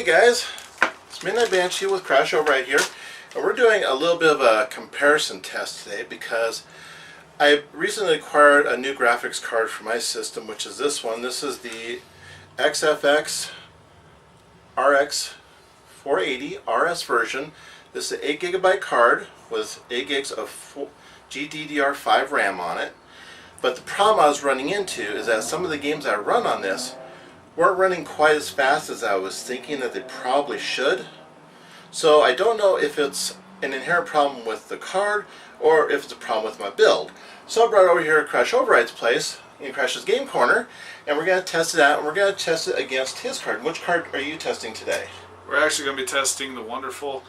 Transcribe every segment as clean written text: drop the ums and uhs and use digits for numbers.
Hey guys, it's Midnight Banshee with CrashOverride here, and we're doing a little bit of a comparison test today because I recently acquired a new graphics card for my system, which is this one. This is the XFX RX 480 RS version. This is an 8GB card with 8 gigs of GDDR5 RAM on it. But the problem I was running into is that some of the games I run on this weren't running quite as fast as I was thinking that they probably should. So I don't know if it's an inherent problem with the card or if it's a problem with my build. So I brought it over here at CrashOverride's place in Crash's Game Corner, and we're going to test it out, and we're going to test it against his card. Which card are you testing today? We're actually going to be testing the wonderful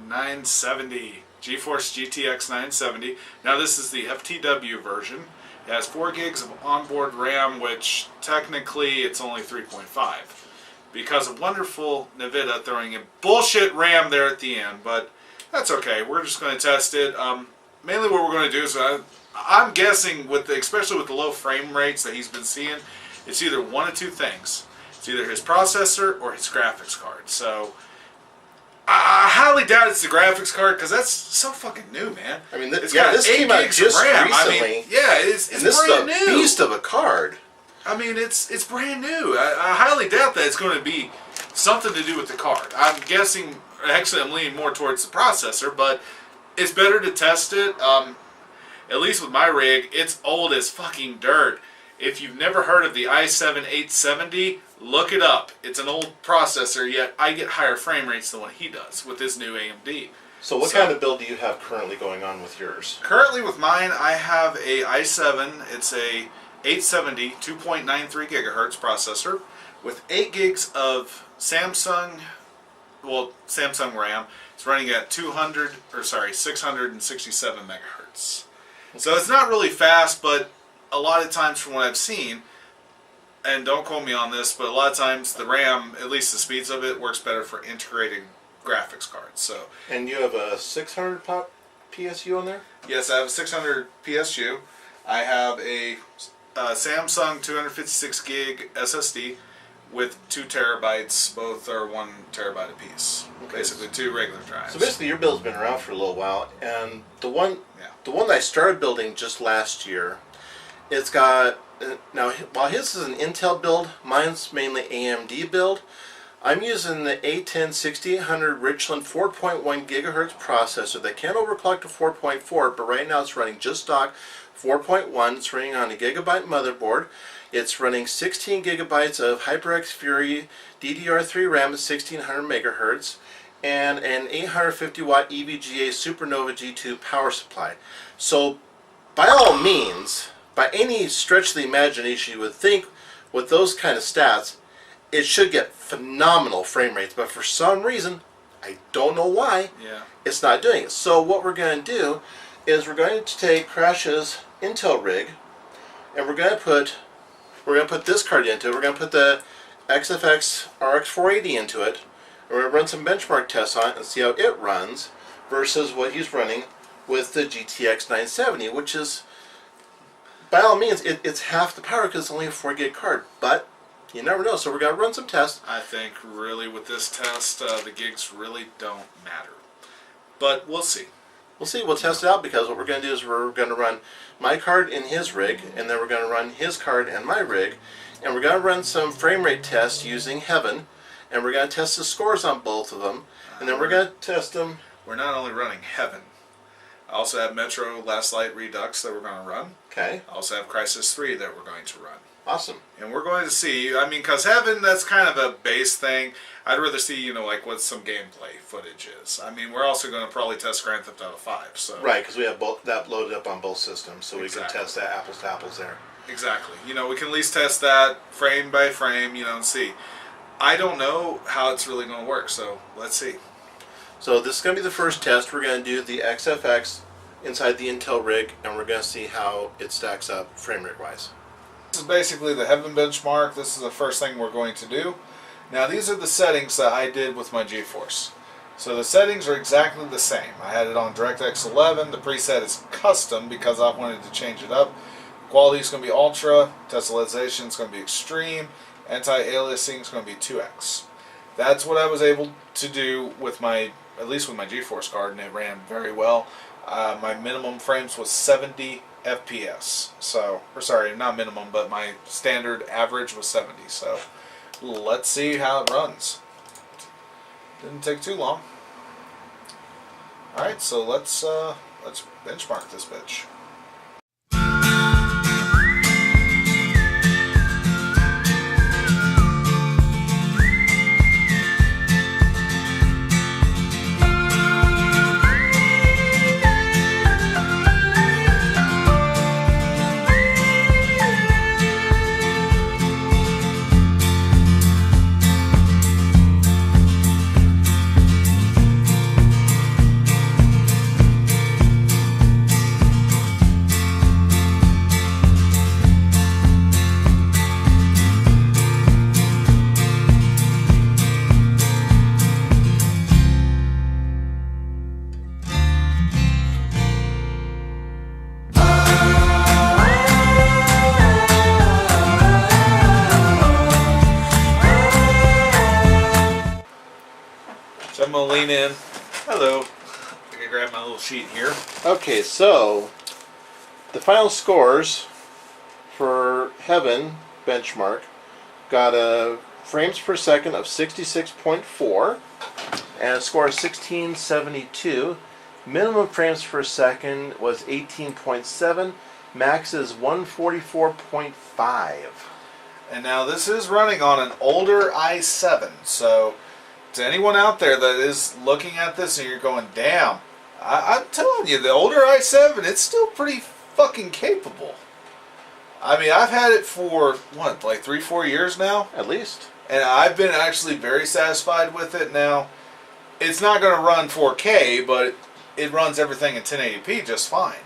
970, GeForce GTX 970. Now this is the FTW version. It has 4 gigs of onboard RAM, which technically it's only 3.5. Because of wonderful NVIDIA throwing in bullshit RAM there at the end, but that's okay. We're just going to test it. Mainly what we're going to do is, I'm guessing, especially with the low frame rates that he's been seeing, it's either one of two things. It's either his processor or his graphics card. So I highly doubt it's the graphics card because that's so fucking new, man. I mean, this came out just recently. I mean, yeah, it's brand new. This is a beast of a card. I mean, it's brand new. I highly doubt that it's going to be something to do with the card. I'm guessing, actually I'm leaning more towards the processor, but it's better to test it. At least with my rig, it's old as fucking dirt. If you've never heard of the i7-870, look it up. It's an old processor, yet I get higher frame rates than what he does with this new AMD. So what kind of build do you have currently going on with yours? Currently with mine, I have a i7. It's a 870 2.93 gigahertz processor with 8 gigs of Samsung RAM. It's running at 667 megahertz. So it's not really fast, but a lot of times from what I've seen, and don't quote me on this, but a lot of times the RAM, at least the speeds of it, works better for integrated graphics cards. So. And you have a 600 pop PSU on there? Yes, I have a 600 PSU. I have a Samsung 256 gig SSD with 2 terabytes. Both are 1 terabyte apiece. Okay. Basically 2 regular drives. So basically your build's been around for a little while, and the one that I started building just last year, it's got, now while his is an Intel build, mine's mainly AMD build. I'm using the A10-6800 Richland 4.1 gigahertz processor that can overclock to 4.4, but right now it's running just stock 4.1. It's running on a gigabyte motherboard. It's running 16 gigabytes of HyperX Fury DDR3 RAM at 1600 megahertz and an 850 watt EVGA Supernova G2 power supply. So by all means, by any stretch of the imagination, you would think with those kind of stats it should get phenomenal frame rates, but for some reason, I don't know why, it's not doing it. So what we're going to do is we're going to take Crash's Intel rig, and we're going to put this card into it. We're going to put the XFX RX 480 into it, and we're going to run some benchmark tests on it and see how it runs versus what he's running with the GTX 970, which is, by all means, it's half the power because it's only a 4 gig card, but you never know. So we're going to run some tests. I think really with this test, the gigs really don't matter, but we'll see. We'll see. We'll test it out because what we're going to do is we're going to run my card in his rig, and then we're going to run his card in my rig, and we're going to run some frame rate tests using Heaven, and we're going to test the scores on both of them, and then we're going to test them. We're not only running Heaven. I also have Metro Last Light Redux that we're going to run. Okay. I also have Crysis 3 that we're going to run. Awesome. And we're going to see, I mean, because Heaven, that's kind of a base thing. I'd rather see, like what some gameplay footage is. I mean, we're also going to probably test Grand Theft Auto 5. So. Right, because we have both that loaded up on both systems, so we can test that apples to apples there. Exactly. We can at least test that frame by frame, and see. I don't know how it's really going to work, so let's see. So this is going to be the first test. We're going to do the XFX inside the Intel rig, and we're going to see how it stacks up frame rate wise. This is basically the Heaven benchmark. This is the first thing we're going to do. Now these are the settings that I did with my GeForce. So the settings are exactly the same. I had it on DirectX 11. The preset is custom because I wanted to change it up. Quality is going to be ultra. Tessellization is going to be extreme. Anti-aliasing is going to be 2x. that's what I was able to do with my, at least with my GeForce card, and it ran very well. My minimum frames was 70 FPS. So, or sorry, not minimum, but my standard average was 70. So, let's see how it runs. Didn't take too long. All right, so let's benchmark this bitch. So I'm gonna lean in. Hello. I can grab my little sheet here. Okay, so the final scores for Heaven benchmark got a frames per second of 66.4 and a score of 1672. Minimum frames per second was 18.7. Max is 144.5. And now this is running on an older i7, so to anyone out there that is looking at this and you're going, damn, I'm telling you, the older i7, it's still pretty fucking capable. I mean, I've had it for, what, like 3-4 years now? At least. And I've been actually very satisfied with it now. It's not going to run 4K, but it runs everything in 1080p just fine.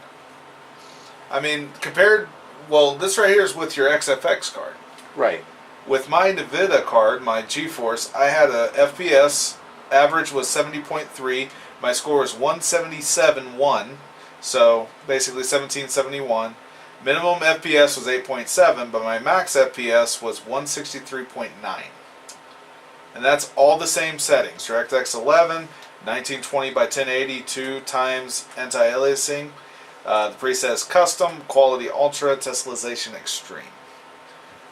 I mean, compared, well, this right here is with your XFX card. Right. With my NVIDIA card, my GeForce, I had a FPS, average was 70.3, my score was 177.1, so basically 1771. Minimum FPS was 8.7, but my max FPS was 163.9. And that's all the same settings. DirectX 11, 1920 by 1080, 2 times anti-aliasing. The preset is custom, quality ultra, tessellization extreme.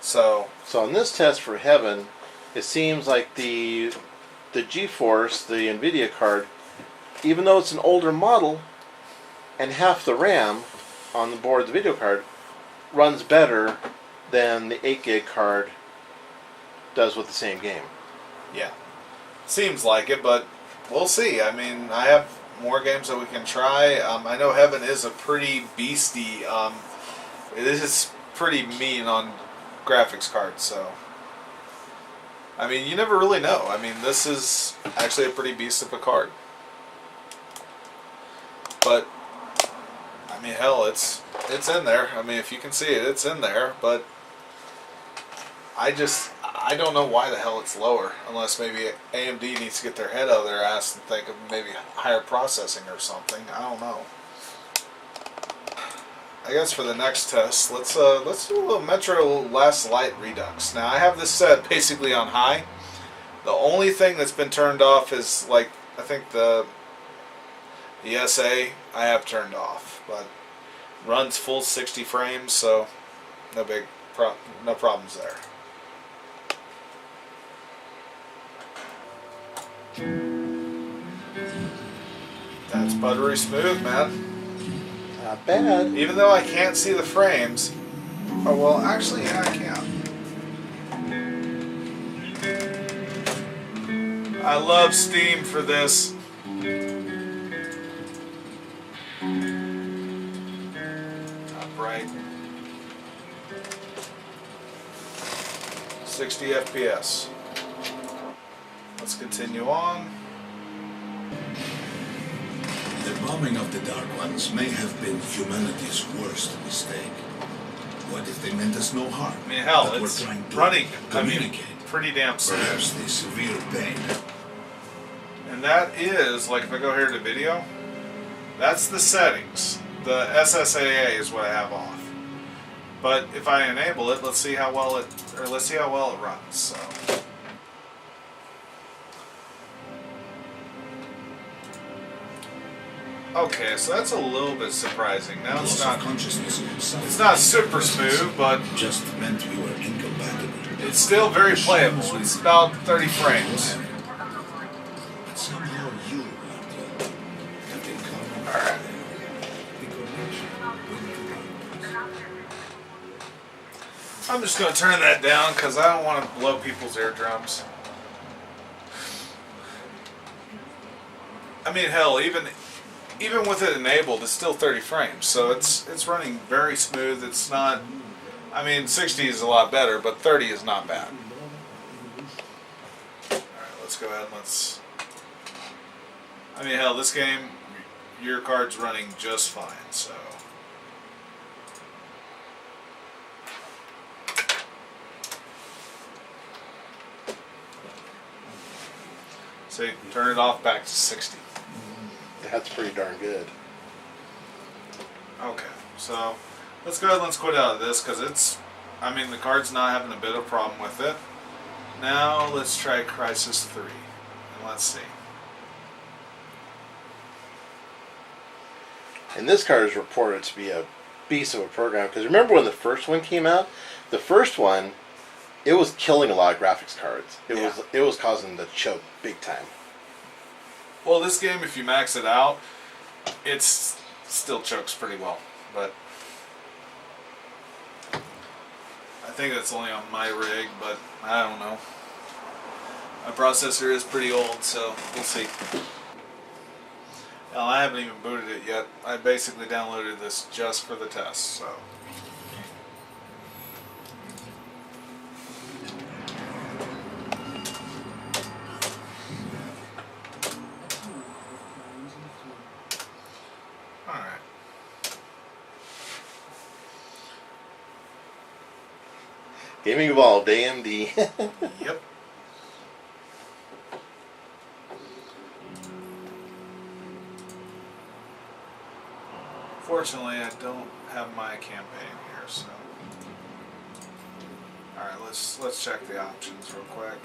So on this test for Heaven, it seems like the GeForce, the NVIDIA card, even though it's an older model and half the RAM on the board of the video card, runs better than the 8 gig card does with the same game. yeah, seems like it, but we'll see. I mean, I have more games that we can try. I know Heaven is a pretty beastie. It is pretty mean on graphics cards, so I mean, you never really know. I mean, this is actually a pretty beast of a card, but I mean, hell, it's in there. I mean, if you can see it, it's in there, but I don't know why the hell it's lower, unless maybe AMD needs to get their head out of their ass and think of maybe higher processing or something. I don't know. I guess for the next test, let's do a little Metro Last Light Redux. Now I have this set basically on high. The only thing that's been turned off is, like, I think the SA I have turned off, but runs full 60 frames, so no problems there. That's buttery smooth, man. Not bad. Even though I can't see the frames. Oh, well, actually, yeah, I can. I love Steam for this. Upright. 60 FPS. Let's continue on. The bombing of the Dark Ones may have been humanity's worst mistake. What if they meant us no harm? I mean, hell, But it's we're trying to running, communicate. pretty damn soon. Perhaps the severe pain. And that is, like, if I go here to video, that's the settings. The SSAA is what I have off. But if I enable it, let's see how well it runs. So Okay, so that's a little bit surprising. Now it's Loss of not. consciousness. It's not super smooth, but Just meant we were incompatible. it's still very playable. It's about 30 frames. But somehow you have become Alright. the connection with I'm just going to turn that down because I don't want to blow people's eardrums. I mean, hell, even with it enabled, it's still 30 frames, so it's running very smooth. It's not. I mean, 60 is a lot better, but 30 is not bad. All right, let's go ahead and let's. I mean, hell, this game, your card's running just fine, so. So you can turn it off back to 60. That's pretty darn good. Okay, so let's go ahead and let's quit out of this because it's, I mean, the card's not having a bit of a problem with it. Now let's try Crysis 3 and let's see. And this card is reported to be a beast of a program because remember when the first one came out? The first one, it was killing a lot of graphics cards. It was causing them to choke big time. Well, this game, if you max it out, it still chokes pretty well, but I think that's only on my rig, but I don't know. My processor is pretty old, so we'll see. Well, I haven't even booted it yet. I basically downloaded this just for the test, so. Alright. Gaming Evolved, AMD. Yep. Fortunately, I don't have my campaign here, so. Alright, let's check the options real quick.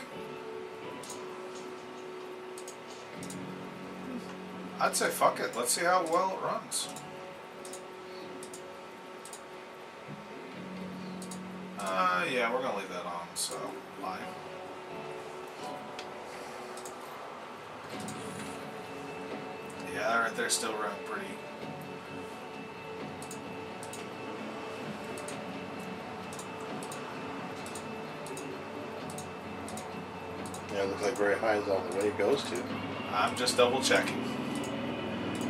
I'd say fuck it. Let's see how well it runs. Yeah, we're gonna leave that on, so fine. Yeah, that right there still running pretty. Yeah, it looks like very high is all the way it goes to. I'm just double checking.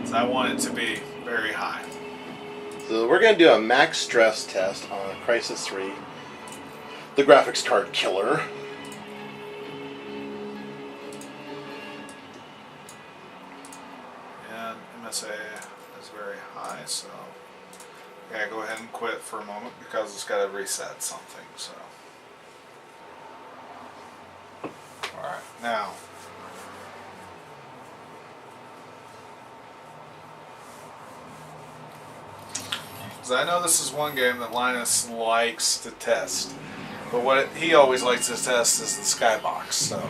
So I want it to be very high. So we're going to do a max stress test on Crysis 3, the graphics card killer. And MSA is very high, so okay, go ahead and quit for a moment because it's got to reset something. So, all right, now. I know this is one game that Linus likes to test, but what he always likes to test is the skybox. So,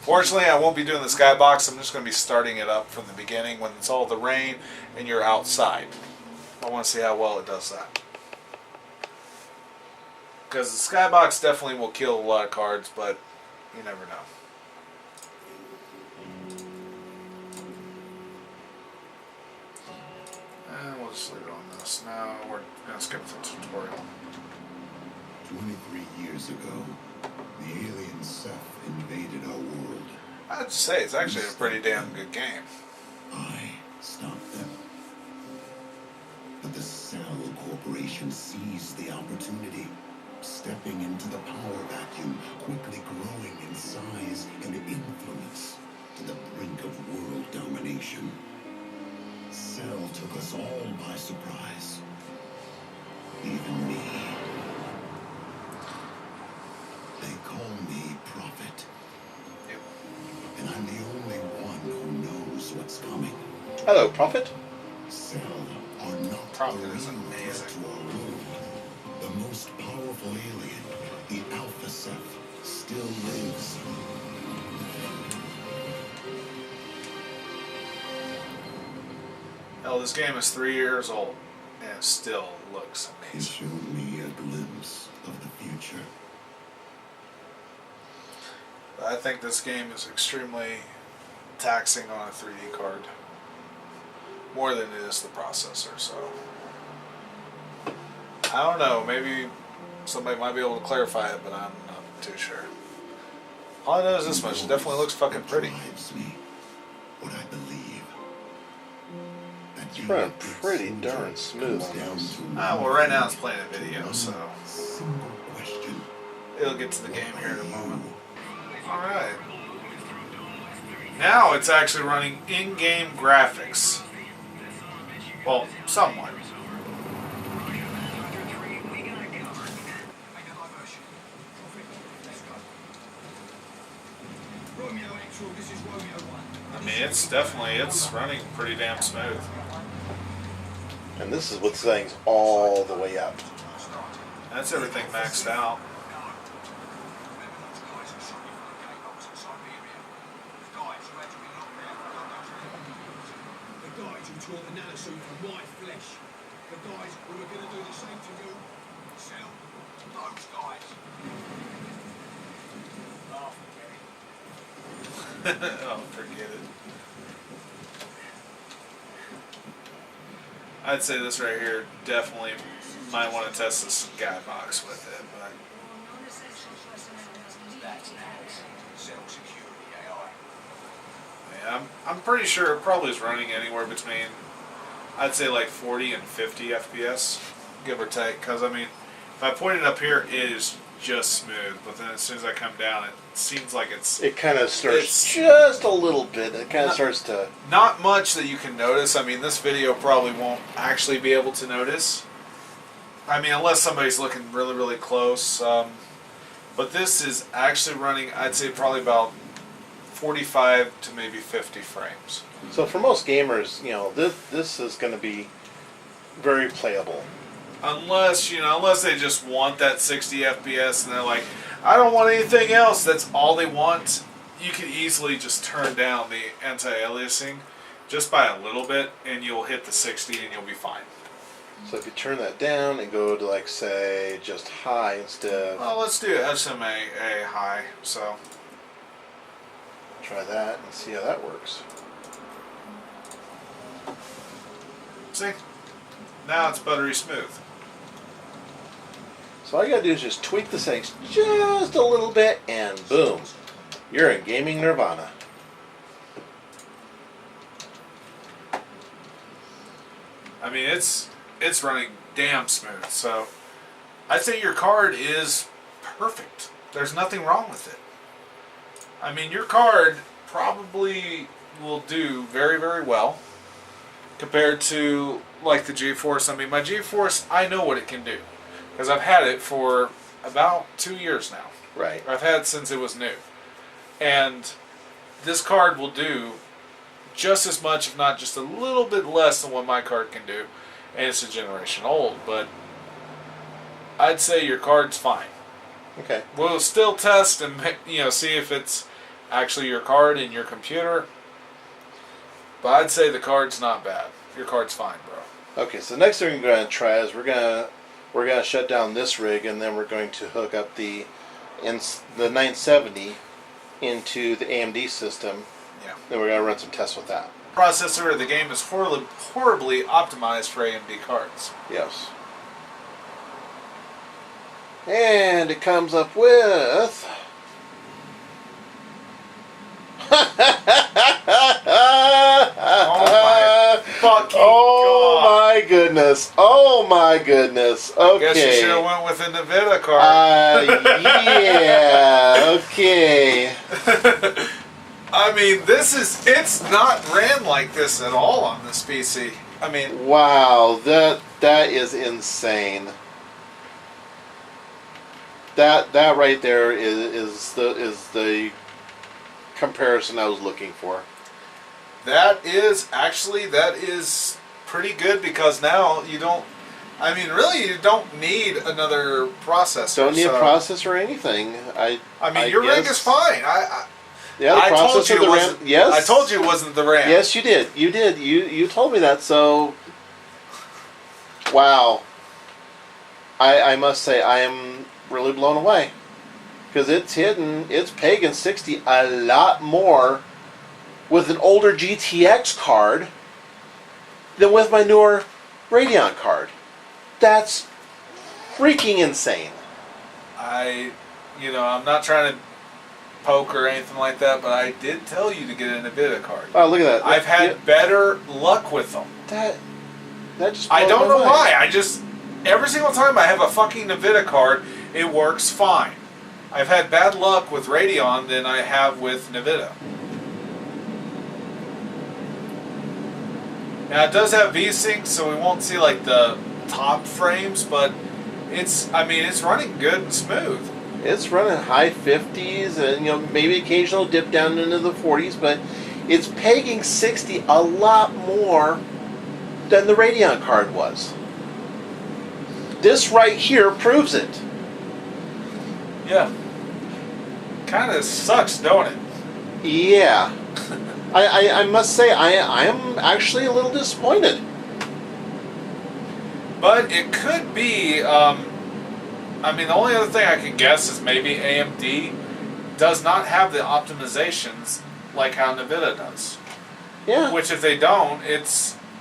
fortunately, I won't be doing the skybox. I'm just going to be starting it up from the beginning when it's all the rain and you're outside. I want to see how well it does that, because the skybox definitely will kill a lot of cards, but you never know. And we'll just leave it on this. Now we're going to skip the tutorial. 23 years ago, the alien Seth invaded our world. I'd say it's actually a pretty damn good game. I stopped them. But the Cell Corporation seized the opportunity, stepping into the power vacuum, quickly growing in size and influence to the brink of world domination. Cell took us all by surprise. Even me. They call me Prophet. Yep. And I'm the only one who knows what's coming. Hello, Prophet. Cell are not Prophet the is real amazing. threat to our world. The most powerful alien, the Alpha Seth, still lives. Hell, this game is 3 years old and it still looks It amazing. showed me a glimpse of the future. I think this game is extremely taxing on a 3D card. More than it is the processor, so. I don't know, maybe somebody might be able to clarify it, but I'm not too sure. All I know is this much, it definitely looks fucking pretty. Drives me what I believe. That It's being running a good pretty soldier darn smooth comes on down those. to Well, right now it's playing a video, so single question. it'll get to the game here in a moment. Alright. Now it's actually running in-game graphics. Well, somewhat. I mean, it's running pretty damn smooth. And this is with settings all the way up. That's everything maxed out. The guys who taught the nanosuit from my flesh. The guys who were going to do the same to you. Sell those guys. Oh, forget it. I'd say this right here definitely might want to test this skybox with it, but yeah, I'm pretty sure it probably is running anywhere between, I'd say like 40 and 50 FPS, give or take. Because I mean, if I point it up here, it is just smooth, but then as soon as I come down, it seems like It kind of starts It's- just a little bit. It kind of starts to. not much that you can notice. I mean, this video probably won't actually be able to notice. I mean, unless somebody's looking really, really close. But this is actually running, I'd say, probably about 45 to maybe 50 frames. So for most gamers, you know, this is going to be very playable. Unless they just want that 60 FPS and they're like, I don't want anything else. That's all they want. You can easily just turn down the anti-aliasing just by a little bit, and you'll hit the 60 and you'll be fine. So if you turn that down and go to, like, say, just high instead, Well, let's do SMA high. So try that and see how that works. see, now it's buttery smooth. So all you gotta do is just tweak the settings just a little bit, and boom, you're in gaming nirvana. I mean, it's running damn smooth. So I think your card is perfect. There's nothing wrong with it. I mean, your card probably will do very, very well compared to like the GeForce. I mean, my GeForce, I know what it can do because I've had it for about 2 years now. Right. I've had it since it was new. And this card will do just as much, if not just a little bit less than what my card can do. And it's a generation old, but I'd say your card's fine. Okay. We'll still test and see if it's actually your card in your computer. But I'd say the card's not bad. Your card's fine, bro. Okay. So the next thing we're gonna try is we're gonna shut down this rig, and then we're going to hook up the 970 into the AMD system. Yeah. Then we're gonna run some tests with that. Processor of the game is horribly optimized for AMD cards. Yes. And it comes up with. Oh my fucking Oh god! my goodness! Oh my goodness! Okay. Guess you should have went with a Nvidia card. Yeah. Okay. I mean, it's not ran like this at all on this PC. I mean, Wow. That is insane. That right there is the comparison I was looking for. that is pretty good because now you don't. I mean, really, you don't need another processor. Don't need a so- processor or anything. I I mean, your rig guess- is fine. Yeah, the I told processor, you the it RAM. wasn't. Yes, I told you it wasn't the RAM. Yes, you did. You did. You told me that. So, wow. I must say I am really blown away because it's pegging 60 a lot more with an older GTX card than with my newer Radeon card. That's freaking insane. I'm not trying to poke or anything like that, but I did tell you to get an NVIDIA card. Oh, look at that. I've had better luck with them. That just I blows don't my know mind. why. Every single time I have a fucking NVIDIA card, it works fine. I've had bad luck with Radeon than I have with NVIDIA. Now it does have VSync, so we won't see like the top frames, but it's running good and smooth. It's running high 50s and maybe occasional dip down into the 40s, but it's pegging 60 a lot more than the Radeon card was. This right here proves it. Yeah. Kind of sucks, don't it? Yeah. I must say I am actually a little disappointed. But it could be, the only other thing I can guess is maybe AMD does not have the optimizations like how NVIDIA does. Yeah. Which if they don't,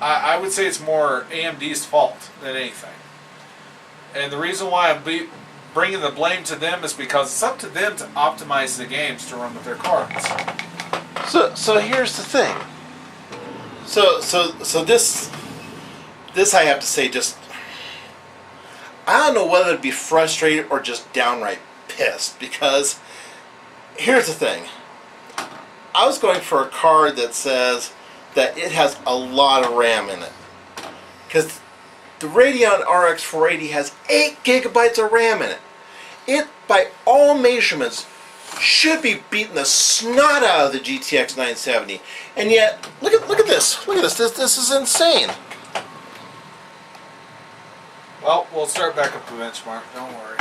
I would say it's more AMD's fault than anything. And the reason why I'm bringing the blame to them is because it's up to them to optimize the games to run with their cards. So here's the thing. So this I have to say, just I don't know whether to be frustrated or just downright pissed, because here's the thing. I was going for a card that says that it has a lot of RAM in it, because the Radeon RX 480 has 8 gigabytes of RAM in it. It, by all measurements, should be beating the snot out of the GTX 970, and yet look at this. Look at this. This is insane. Well, we'll start back up the benchmark. Don't worry.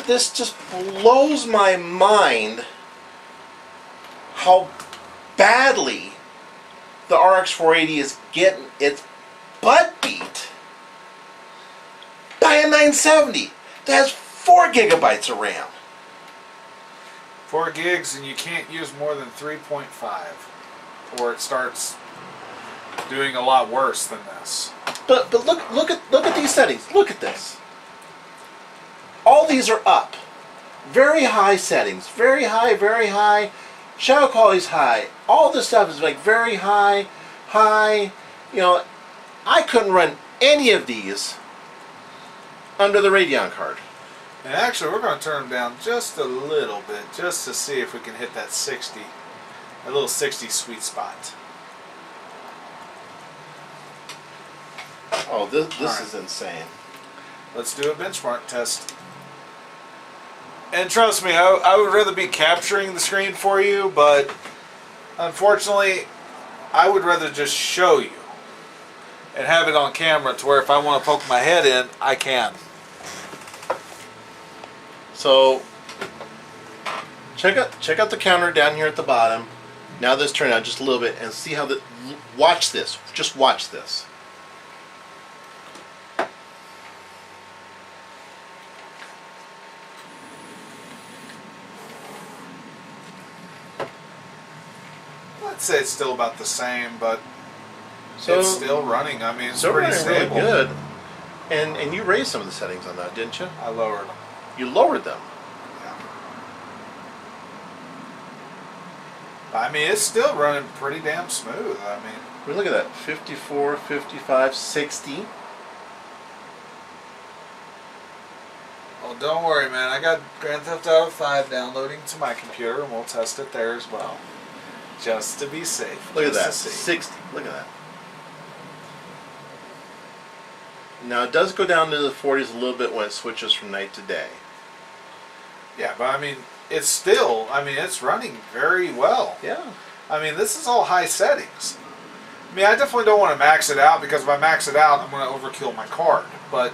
This just blows my mind how badly the RX 480 is getting its butt beat by a 970 that has 4 gigabytes of RAM. 4 gigs, and you can't use more than 3.5, or it starts doing a lot worse than this. But look at these settings. Look at this. All these are up. Very high settings. Very high, very high. Shadow quality's high. All this stuff is like very high, high. I couldn't run any of these under the Radeon card. And actually, we're going to turn them down just a little bit, just to see if we can hit that 60, a little 60 sweet spot. Oh, this right. is insane. Let's do a benchmark test. And trust me, I would rather be capturing the screen for you, but unfortunately, I would rather just show you and have it on camera to where if I want to poke my head in, I can. So check out the counter down here at the bottom. Now this turn out just a little bit and see how watch this. Just watch this. I'd say it's still about the same, but So it's still running. I mean, it's so pretty running stable. really good. And you raised some of the settings on that, didn't you? I lowered them. You lowered them. I mean, it's still running pretty damn smooth. I mean, I mean, look at that. 54, 55, 60. well, don't worry, man. I got Grand Theft Auto 5 downloading to my computer, and we'll test it there as well, just to be safe. Look at just that. to see. 60. Look at that. Now it does go down to the 40s a little bit when it switches from night to day. Yeah, but I mean, it's still. I mean, it's running very well. Yeah. I mean, this is all high settings. I mean, I definitely don't want to max it out, because if I max it out, I'm going to overkill my card. But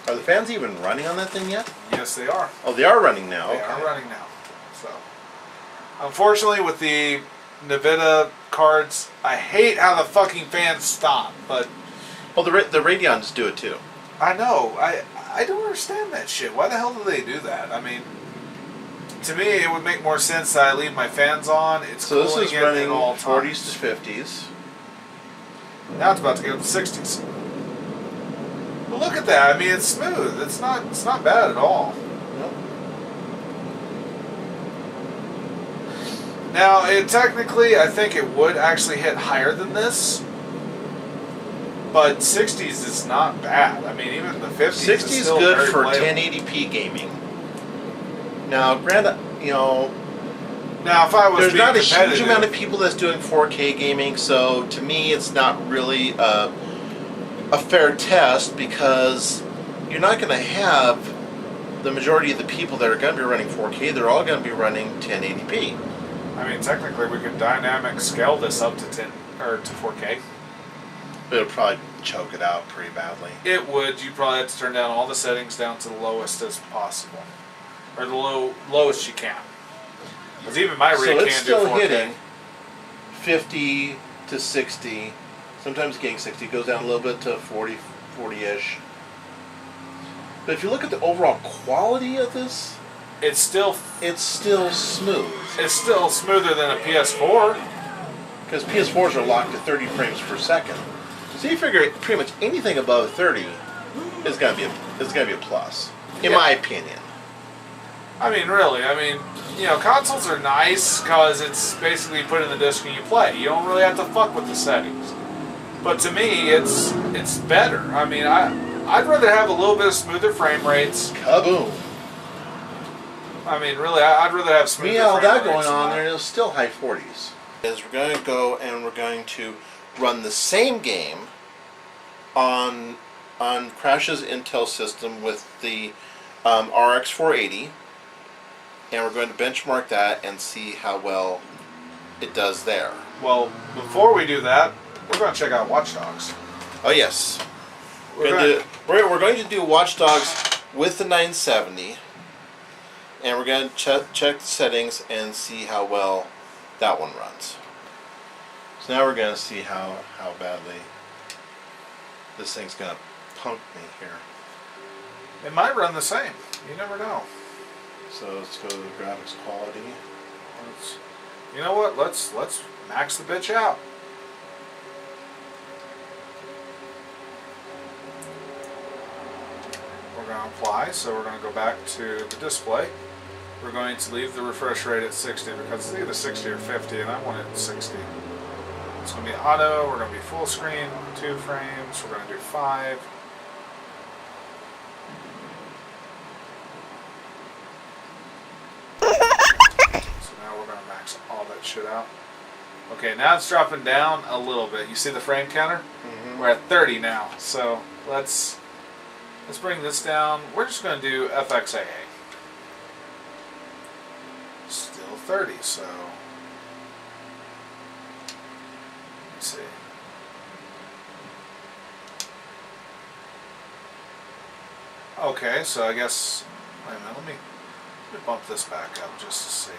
Are the fans even running on that thing yet? Yes, they are. Oh, they are running now. They Okay. are running now. So, unfortunately, with the NVIDIA cards, I hate how the fucking fans stop. But Well, the Radeons do it too. I know. I don't understand that shit. Why the hell do they do that? I mean, to me, it would make more sense that I leave my fans on. It's So this cooling is it running at all 40s times. to 50s. Now it's about to get up to 60s. But look at that. I mean, it's smooth. It's not bad at all. Nope. Now, technically, I think it would actually hit higher than this. But 60s is not bad. I mean, even the 50s 60 is is still good very for playable. 1080p gaming. Now, granted, you know, Now, if I was there's being not a huge competitive- amount of people that's doing 4K gaming, so to me, it's not really a fair test because you're not going to have the majority of the people that are going to be running 4K. They're all going to be running 1080p. I mean, technically, we could dynamic scale this up to 10 or to 4K. But it'll probably choke it out pretty badly. It would. You probably have to turn down all the settings down to the lowest as possible, or the lowest you can. Because even my rig So it's can't do still 4K. hitting 50 to 60. Sometimes getting 60. Goes down a little bit to 40, 40-ish. But if you look at the overall quality of this, It's still smooth. it's still smoother than a PS4. Because PS4s are locked to 30 frames per second. So you figure pretty much anything above 30 is gonna be a plus, in Yeah. my opinion. I mean, really. I mean, you know, consoles are nice because it's basically you put in the disc and you play. You don't really have to fuck with the settings. But to me, it's better. I mean, I'd rather have a little bit of smoother frame rates. Kaboom! I mean, really, I'd rather have smoother We have frame that rates going than on that. there. It's still high 40s. Is we're going to go and we're going to run the same game on Crash's Intel system with the RX 480, and we're going to benchmark that and see how well it does there. Well, before we do that, we're going to check out Watch Dogs. Oh yes, We're we're going to do Watch Dogs with the 970, and we're going to check the settings and see how well that one runs. So now we're going to see how badly this thing's going to punk me here. It might run the same. You never know. So let's go to the graphics quality. You know what? Let's max the bitch out. We're going to apply, so we're going to go back to the display. We're going to leave the refresh rate at 60 because it's either 60 or 50, and I want it at 60. It's going to be auto. We're going to be full screen, 2 frames. We're going to do 5. So now we're going to max all that shit out. Okay, now it's dropping down a little bit. You see the frame counter? Mm-hmm. We're at 30 now. So let's bring this down. We're just going to do FXAA. Still 30, so let's see. Okay, so I guess, wait a minute, let me bump this back up just to see.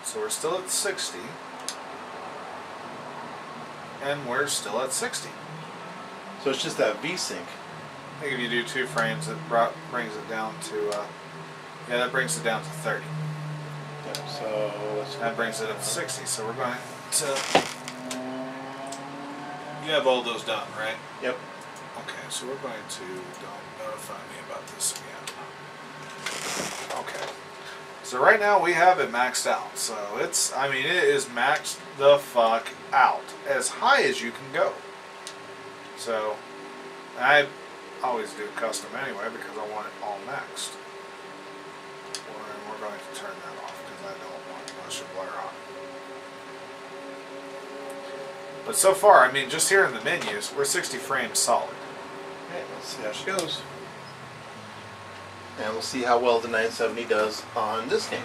So we're still at 60, and we're still at 60. So it's just that V-Sync. I think if you do 2 frames, it brings it down to, yeah, that brings it down to 30. Yeah, so let's That brings it up to 60, so we're going to, you have all those done, right? Yep. Okay, so we're going to, don't notify me about this again. Okay. So right now we have it maxed out. So it's, I mean, it is maxed the fuck out. As high as you can go. So, I always do custom anyway because I want it all maxed. We're going to turn that off because I don't want much of blur on. But so far, I mean, just here in the menus, we're 60 frames solid. Okay, let's see how she goes. And we'll see how well the 970 does on this game.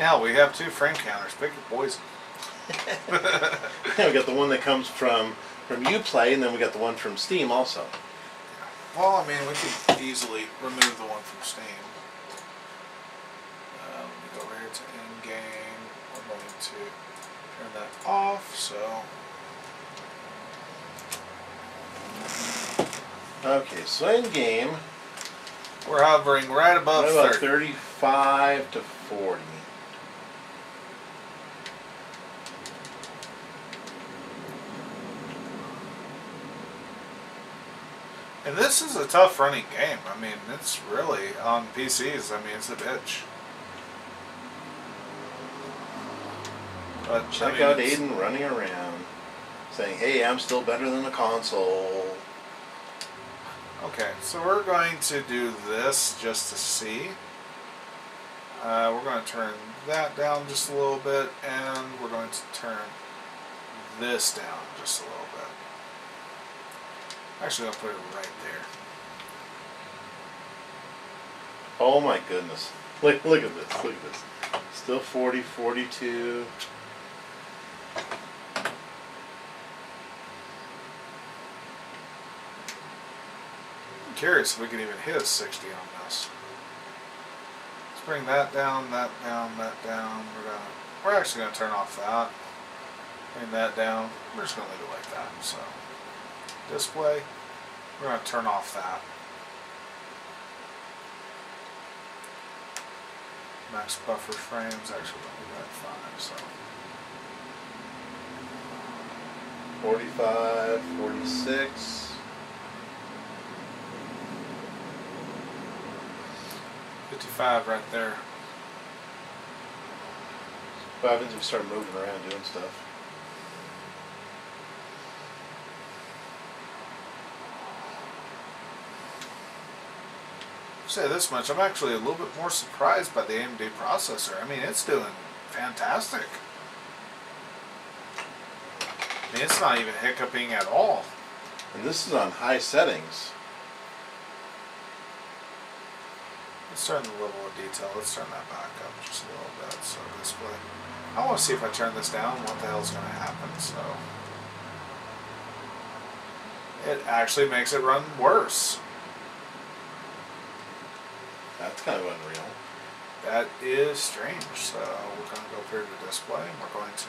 Hell, we have 2 frame counters. Pick your poison. Yeah, we got the one that comes from Uplay, and then we got the one from Steam also. Well, I mean, we could easily remove the one from Steam. Let me go over here to in-game. We're going to turn that off, so... Okay, so in game, we're hovering right above what about 30. 35 to 40. And this is a tough running game. I mean, it's really, on PCs, I mean, it's a bitch. But, Check out Aiden running around, saying, hey, I'm still better than the console. Okay, so we're going to do this just to see. We're going to turn that down just a little bit, and we're going to turn this down just a little bit. Actually, I'll put it right there. Oh my goodness. Look at this. Look at this. Still 40, 42. I'm curious if we can even hit a 60 on this. Let's bring that down, that down, that down. We're actually going to turn off that. Bring that down. We're just going to leave it like that. So, display. We're going to turn off that. Max buffer frames. Actually, we're going to leave that at 5. So. 45, 46. 55 right there. What happens if you start moving around doing stuff? I'll say this much, I'm actually a little bit more surprised by the AMD processor. I mean, it's doing fantastic. I mean, it's not even hiccuping at all. And this is on high settings. Let's turn the level of detail. Let's turn that back up just a little bit. So display. I want to see if I turn this down, what the hell's going to happen. So it actually makes it run worse. That's kind of unreal. That is strange. So we're going to go up here to display, and we're going to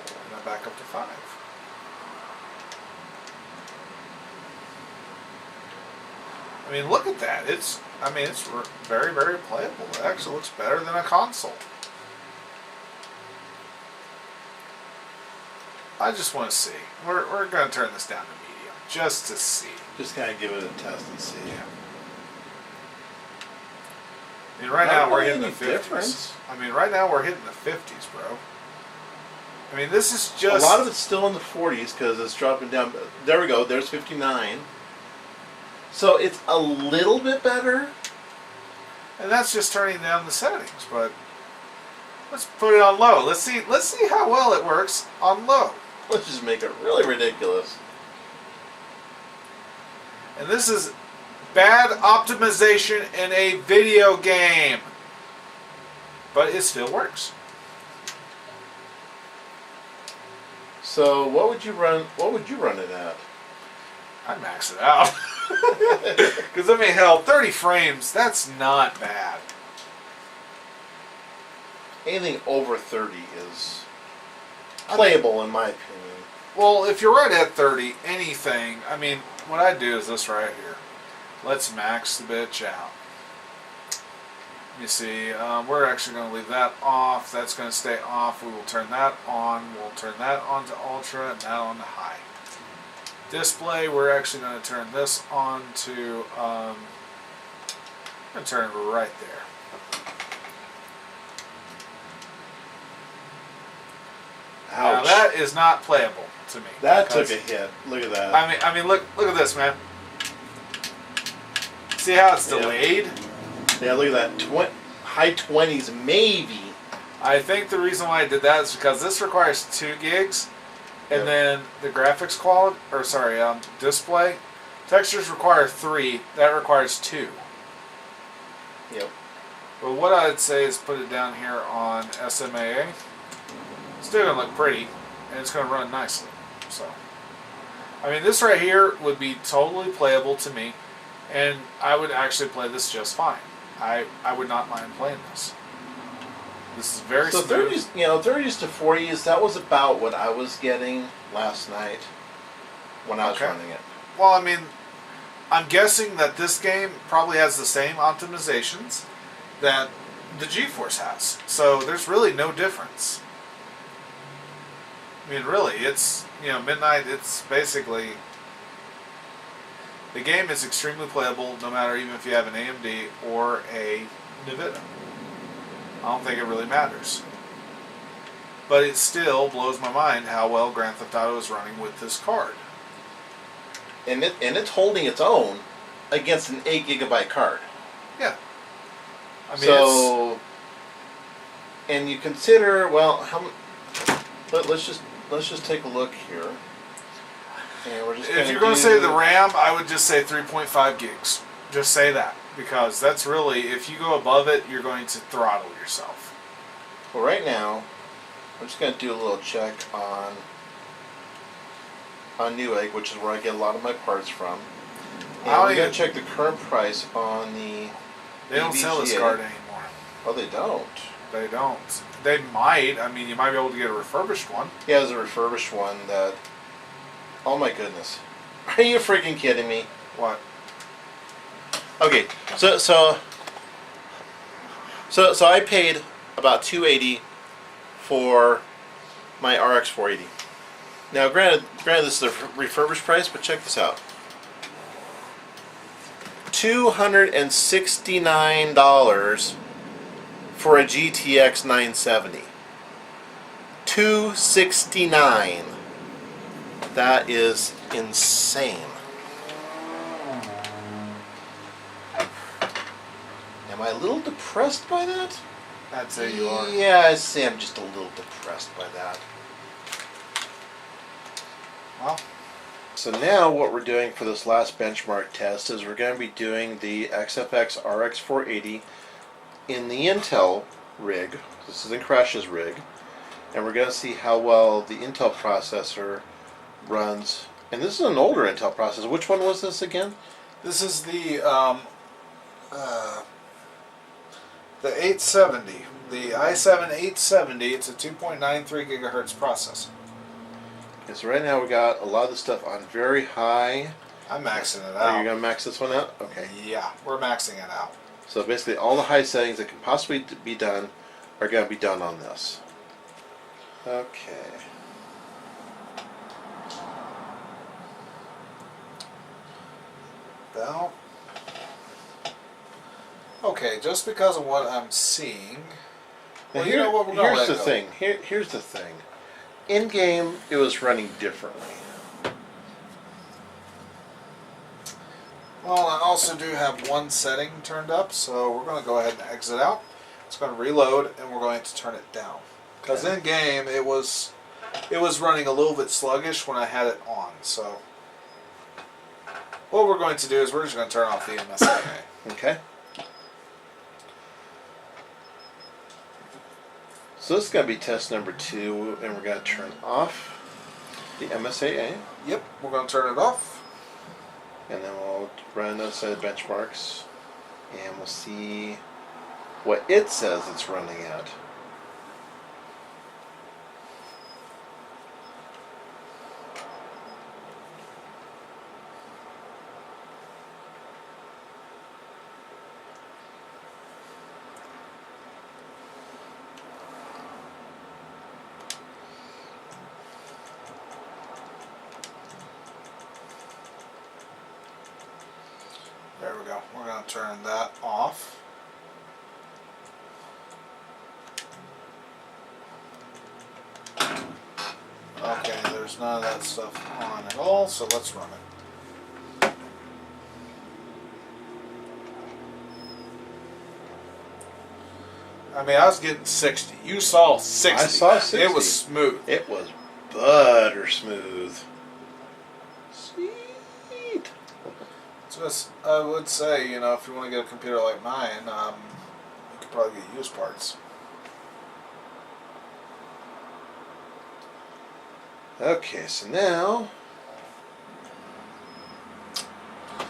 turn that back up to 5. I mean, look at that. It's very, very playable. It actually looks better than a console. I just want to see. We're going to turn this down to medium, just to see. Just kind of give it a test and see. Yeah. I mean, right Not now we're really hitting the any 50s. difference. I mean, right now we're hitting the 50s, bro. I mean, this is just... A lot of it's still in the 40s because it's dropping down. There we go. There's 59. So it's a little bit better. And that's just turning down the settings, but let's put it on low. Let's see how well it works on low. Let's just make it really ridiculous. And this is bad optimization in a video game. But it still works. So what would you run it at? I'd max it out. Because, I mean, hell, 30 frames, that's not bad. Anything over 30 is playable in my opinion. Well, if you're right at 30, anything, I mean, what I do is this right here. Let's max the bitch out. You see, we're actually going to leave that off. That's going to stay off. We will turn that on. We'll turn that on to ultra and that on to high. Display, we're actually going to turn this on to, I'm going to turn it right there. Now Ouch. that is not playable to me. That took a hit. Look at that. I mean, look at this, man. See how it's delayed? Yeah, look at that. High 20s, maybe. I think the reason why I did that is because this requires 2 gigs, and then the graphics quality, or sorry, display textures require 3. That requires 2. Yep. But what I'd say is put it down here on SMAA. It's still gonna look pretty, and it's gonna run nicely. So, I mean, this right here would be totally playable to me, and I would actually play this just fine. I would not mind playing this. This is very so smooth. 30s, you know, 30s to 40s. That was about what I was getting last night when I was running it. Well, I mean, I'm guessing that this game probably has the same optimizations that the GeForce has. So there's really no difference. I mean, really, it's, you know, Midnight, it's basically... The game is extremely playable no matter even if you have an AMD or a NVIDIA. I don't think it really matters. But it still blows my mind how well Grand Theft Auto is running with this card. And it's holding its own against an 8 gigabyte card. Yeah. I mean, so, and you consider, well, let's just take a look here. And we're just if you're going to say the RAM, I would just say 3.5 gigs. Just say that, because that's really, if you go above it, you're going to throttle yourself. Well, right now, I'm just going to do a little check on Newegg, which is where I get a lot of my parts from. And I'm going to check the current price on the They don't sell this card anymore. Oh, they don't? They don't. They might. I mean, you might be able to get a refurbished one. Yeah, there's a refurbished one that... Oh my goodness. Are you freaking kidding me? What? Okay, so I paid about $280 for my RX 480. Now, granted, this is a refurbished price, but check this out. $269 for a GTX 970. $269. That is insane. Am I a little depressed by that? I'd say you are. Yeah, I'd say I'm just a little depressed by that. Well, so now what we're doing for this last benchmark test is we're going to be doing the XFX RX 480 in the Intel rig. This is in Crash's rig. And we're going to see how well the Intel processor runs. And this is an older Intel processor. Which one was this again? this is the 870. The i7 870. It's a 2.93 gigahertz processor. Okay, so right now we got a lot of the stuff on very high. I'm maxing it Are out. you going to max this one out? Okay. Yeah, we're maxing it out. So basically all the high settings that can possibly be done are going to be done on this. Okay. Well, okay, just because of what I'm seeing. Now Well, you know what, we're gonna here's let the it go. thing. Here's the thing. In game, it was running differently. Well, I also do have one setting turned up, so we're going to go ahead and exit out. It's going to reload, and we're going to turn it down. Because in game, it was running a little bit sluggish when I had it on. So what we're going to do is we're just going to turn off the MSIA. Okay. So this is going to be test number 2, and we're going to turn off the MSAA, Yep, we're going to turn it off. and then we'll run a set of benchmarks, and we'll see what it says it's running at. There we go. We're going to turn that off. Okay, there's none of that stuff on at all, so let's run it. I mean, I was getting 60. You saw 60. I saw 60. It was smooth. It was butter smooth. Sweet. Just, I would say, you know, if you want to get a computer like mine, you can could probably get used parts. Okay, so now,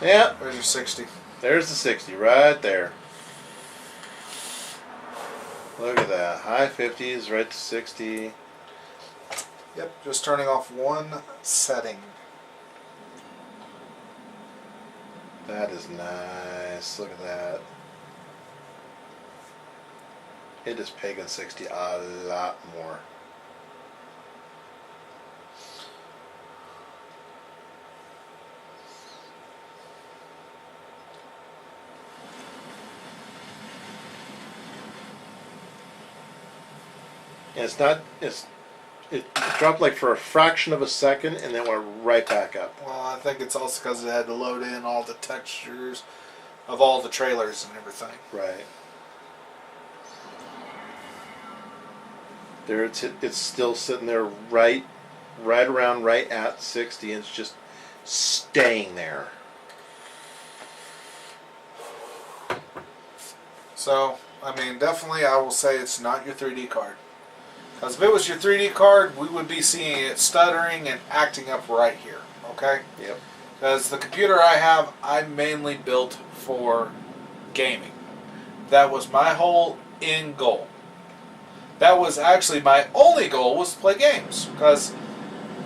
yeah, There's your 60. there's the 60 right there. Look at that, high 50s, right to 60. Yep, just turning off one setting. That is nice. Look at that. It is pegging 60 a lot more. And it's not, it dropped like for a fraction of a second and then went right back up. Well, I think it's also because it had to load in all the textures of all the trailers and everything. Right. There it's still sitting there right around right at 60 and it's just staying there. So, I mean, definitely I will say it's not your 3D card. Because if it was your 3D card, we would be seeing it stuttering and acting up right here, okay? Yep. Because the computer I have, I mainly built for gaming. That was my whole end goal. That was actually my only goal, was to play games. Because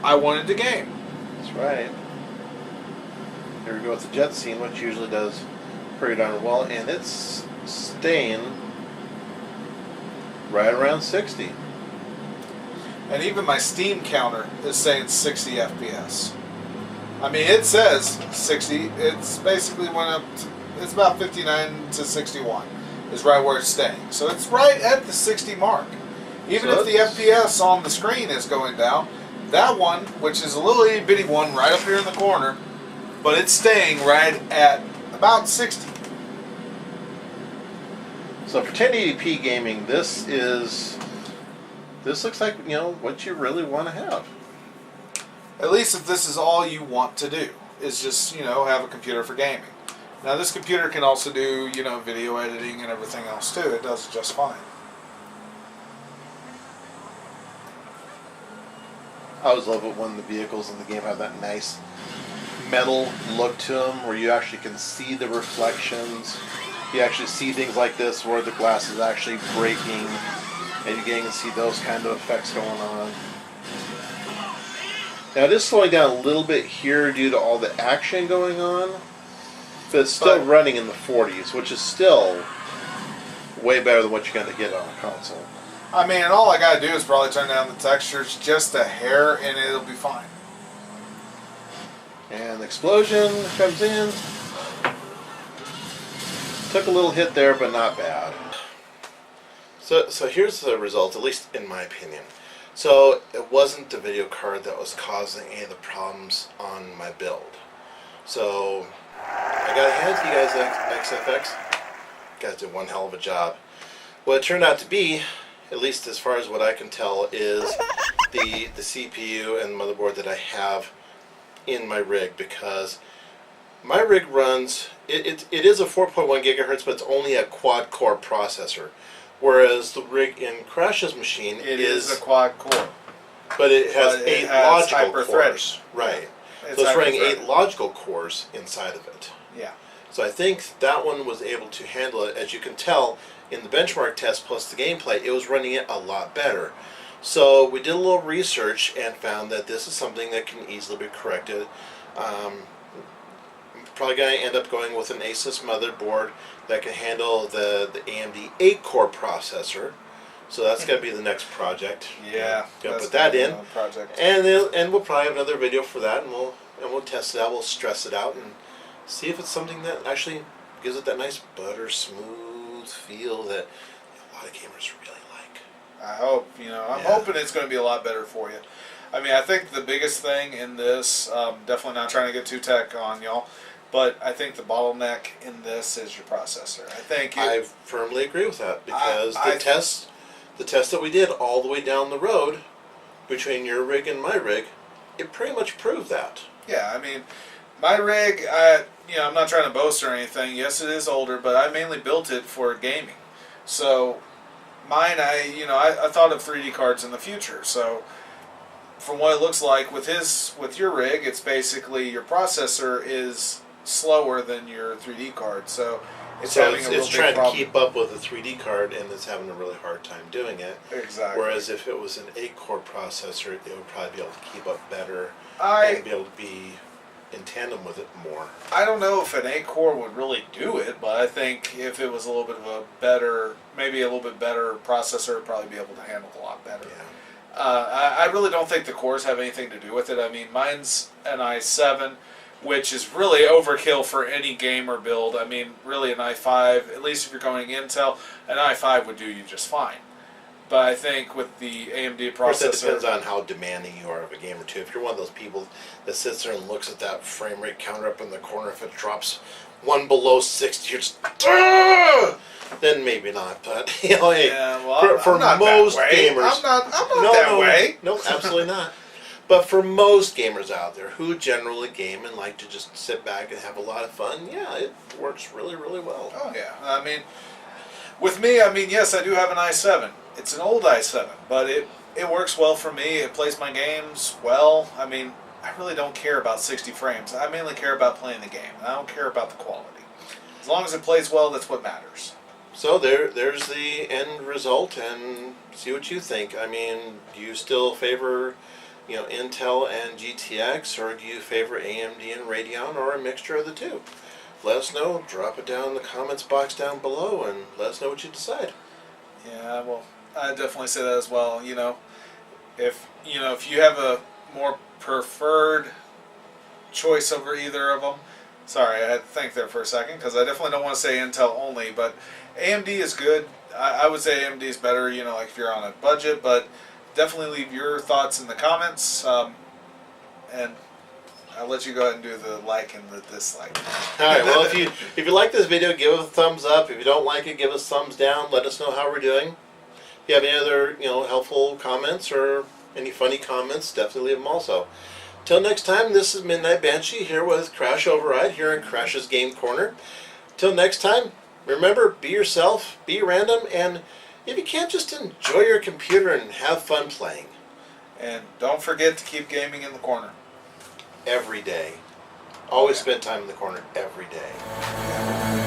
I wanted to game. That's right. Here we go with the jet scene, which usually does pretty darn well, and it's staying right around 60. And even my Steam counter is saying 60 FPS. I mean, it says 60. It's basically went up to, it's about 59 to 61 is right where it's staying. So it's right at the 60 mark. Even So if the FPS on the screen is going down, that one, which is a little itty bitty one right up here in the corner, but it's staying right at about 60. So for 1080p gaming, this looks like, you know, what you really want to have. At least if this is all you want to do, is just, you know, have a computer for gaming. Now this computer can also do, you know, video editing and everything else too. It does just fine. I always love it when the vehicles in the game have that nice metal look to them, where you actually can see the reflections. You actually see things like this where the glass is actually breaking, and you're getting to see those kind of effects going on. Now it is slowing down a little bit here due to all the action going on, but it's still running in the 40s, which is still way better than what you're going to get on a console. I mean, and all I gotta do is probably turn down the textures just a hair and it'll be fine. And the explosion comes in. Took a little hit there, but not bad. So here's the result, at least in my opinion. So it wasn't the video card that was causing any of the problems on my build. So I gotta hand it to you guys, XFX. You guys did one hell of a job. What it turned out to be, at least as far as what I can tell, is the CPU and motherboard that I have in my rig, because my rig runs, it is a 4.1 gigahertz, but it's only a quad core processor. Whereas the rig in Crash's machine is a quad core. But it has eight logical cores. Right. So it's running 8 logical cores inside of it. Yeah. So I think that one was able to handle it. As you can tell, in the benchmark test plus the gameplay, it was running it a lot better. So we did a little research and found that this is something that can easily be corrected. I'm probably going to end up going with an Asus motherboard that can handle the AMD 8-core processor. So that's going to be the next project. Yeah. Got to put that in. Project. And we'll probably have another video for that, and we'll test it out. We'll stress it out and see if it's something that actually gives it that nice butter smooth feel that a lot of gamers really like. I hope, I'm hoping it's going to be a lot better for you. I mean, I think the biggest thing in this, definitely not trying to get too tech on y'all, but I think the bottleneck in this is your processor. I firmly agree with that, because the test that we did all the way down the road between your rig and my rig, it pretty much proved that. Yeah, I mean, my rig, I'm not trying to boast or anything. Yes, it is older, but I mainly built it for gaming. So mine, I thought of 3D cards in the future. So from what it looks like with your rig, it's basically your processor is slower than your 3D card. So it's having a real it's big trying problem. to keep up with a 3D card, and it's having a really hard time doing it. Exactly. Whereas if it was an 8-core processor, it would probably be able to keep up better and be able to be in tandem with it more. I don't know if an 8-core would really do it, but I think if it was a little bit of a better, maybe a little bit better processor, it'd probably be able to handle a lot better. Yeah. I really don't think the cores have anything to do with it. I mean, mine's an i7, which is really overkill for any gamer build. I mean, really an i5, at least if you're going Intel, an i5 would do you just fine. But I think with the AMD Of course, that processor, depends on how demanding you are of a gamer too. If you're one of those people that sits there and looks at that frame rate counter up in the corner, if it drops one below 60, you're just, "Argh!" Then maybe not. But hey, yeah, well, for I'm not most that way. gamers, I'm not that way. No, absolutely not. But for most gamers out there who generally game and like to just sit back and have a lot of fun, yeah, it works really, really well. Oh yeah, I mean, with me, yes, I do have an i7. It's an old i7, but it works well for me. It plays my games well. I mean, I really don't care about 60 frames. I mainly care about playing the game. I don't care about the quality. As long as it plays well, that's what matters. So there's the end result, and see what you think. I mean, do you still favor, Intel and GTX, or do you favor AMD and Radeon, or a mixture of the two? Let us know. Drop it down in the comments box down below, and let us know what you decide. Yeah, well, I definitely say that as well. If you have a more preferred choice over either of them. Sorry, I had to think there for a second because I definitely don't want to say Intel only, but AMD is good. I would say AMD is better, like if you're on a budget, but definitely leave your thoughts in the comments, and I'll let you go ahead and do the like and the dislike. Alright, well, if you like this video, give it a thumbs up. If you don't like it, give us thumbs down. Let us know how we're doing. If you have any other, helpful comments or any funny comments, definitely leave them also. Till next time, this is Midnight Banshee here with Crash Override here in Crash's Game Corner. Till next time, remember, be yourself, be random, and if you can't, just enjoy your computer and have fun playing. And don't forget to keep gaming in the corner. Every day. Always spend time in the corner every day.